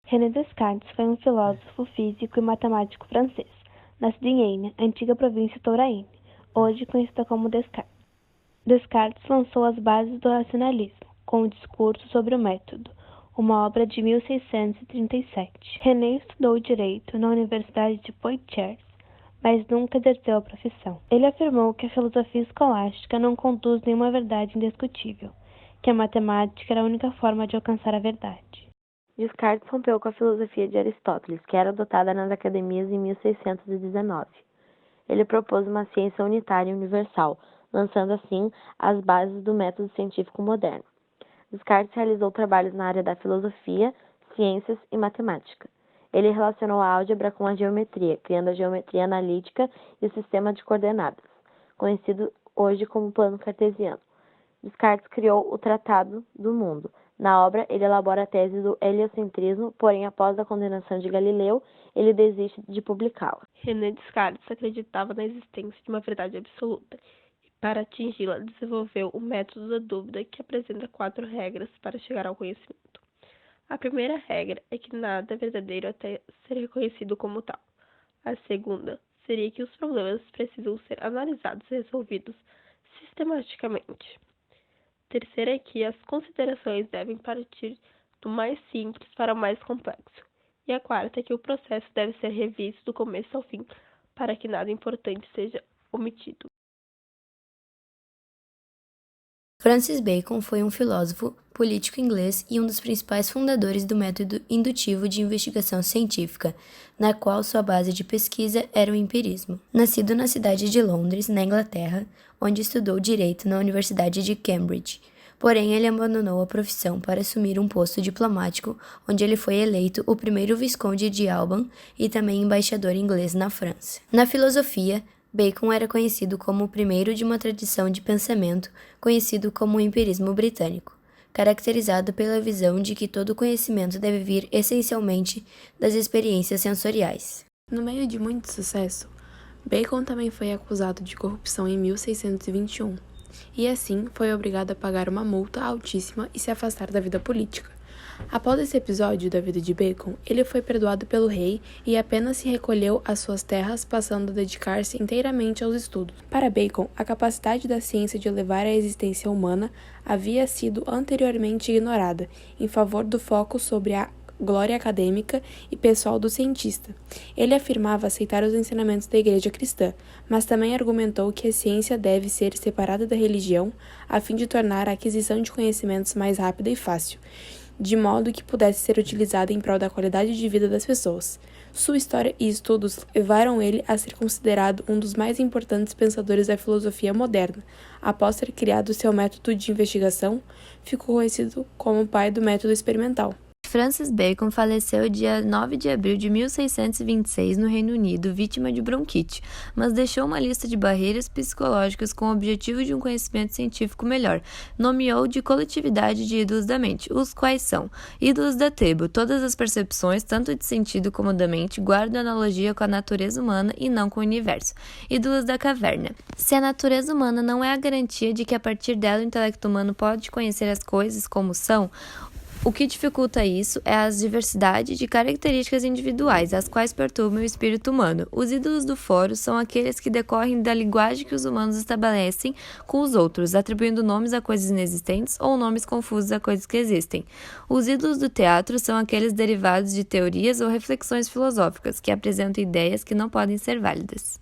René Descartes foi um filósofo, físico e matemático francês, nascido em Enya, antiga província Touraine, hoje conhecida como Descartes. Descartes lançou as bases do racionalismo, com o discurso sobre o método, uma obra de 1637. René estudou direito na Universidade de Poitiers, mas nunca exerceu a profissão. Ele afirmou que a filosofia escolástica não conduz nenhuma verdade indiscutível, que a matemática era a única forma de alcançar a verdade. Descartes rompeu com a filosofia de Aristóteles, que era adotada nas academias em 1619. Ele propôs uma ciência unitária e universal, lançando assim as bases do método científico moderno. Descartes realizou trabalhos na área da filosofia, ciências e matemática. Ele relacionou a álgebra com a geometria, criando a geometria analítica e o sistema de coordenadas, conhecido hoje como plano cartesiano. Descartes criou o Tratado do Mundo. Na obra, ele elabora a tese do heliocentrismo, porém, após a condenação de Galileu, ele desiste de publicá-la. René Descartes acreditava na existência de uma verdade absoluta e, para atingi-la, desenvolveu o método da dúvida, que apresenta 4 regras para chegar ao conhecimento. A primeira regra é que nada é verdadeiro até ser reconhecido como tal. A segunda seria que os problemas precisam ser analisados e resolvidos sistematicamente. Terceira é que as considerações devem partir do mais simples para o mais complexo. E a quarta é que o processo deve ser revisto do começo ao fim, para que nada importante seja omitido. Francis Bacon foi um filósofo, político inglês e um dos principais fundadores do método indutivo de investigação científica, na qual sua base de pesquisa era o empirismo. Nascido na cidade de Londres, na Inglaterra, onde estudou direito na Universidade de Cambridge. Porém, ele abandonou a profissão para assumir um posto diplomático, onde ele foi eleito o primeiro visconde de Alban e também embaixador inglês na França. Na filosofia, Bacon era conhecido como o primeiro de uma tradição de pensamento conhecido como o empirismo britânico, caracterizado pela visão de que todo conhecimento deve vir essencialmente das experiências sensoriais. No meio de muito sucesso, Bacon também foi acusado de corrupção em 1621, e assim foi obrigado a pagar uma multa altíssima e se afastar da vida política. Após esse episódio da vida de Bacon, ele foi perdoado pelo rei e apenas se recolheu às suas terras, passando a dedicar-se inteiramente aos estudos. Para Bacon, a capacidade da ciência de elevar a existência humana havia sido anteriormente ignorada, em favor do foco sobre a glória acadêmica e pessoal do cientista. Ele afirmava aceitar os ensinamentos da Igreja cristã, mas também argumentou que a ciência deve ser separada da religião, a fim de tornar a aquisição de conhecimentos mais rápida e fácil, de modo que pudesse ser utilizada em prol da qualidade de vida das pessoas. Sua história e estudos levaram ele a ser considerado um dos mais importantes pensadores da filosofia moderna. Após ter criado seu método de investigação, ficou conhecido como o pai do método experimental. Francis Bacon faleceu dia 9 de abril de 1626 no Reino Unido, vítima de bronquite, mas deixou uma lista de barreiras psicológicas com o objetivo de um conhecimento científico melhor. Nomeou de coletividade de ídolos da mente, os quais são ídolos da tribo. Todas as percepções, tanto de sentido como da mente, guardam analogia com a natureza humana e não com o universo. Ídolos da caverna. Se a natureza humana não é a garantia de que a partir dela o intelecto humano pode conhecer as coisas como são, o que dificulta isso é a diversidade de características individuais, as quais perturbam o espírito humano. Os ídolos do foro são aqueles que decorrem da linguagem que os humanos estabelecem com os outros, atribuindo nomes a coisas inexistentes ou nomes confusos a coisas que existem. Os ídolos do teatro são aqueles derivados de teorias ou reflexões filosóficas, que apresentam ideias que não podem ser válidas.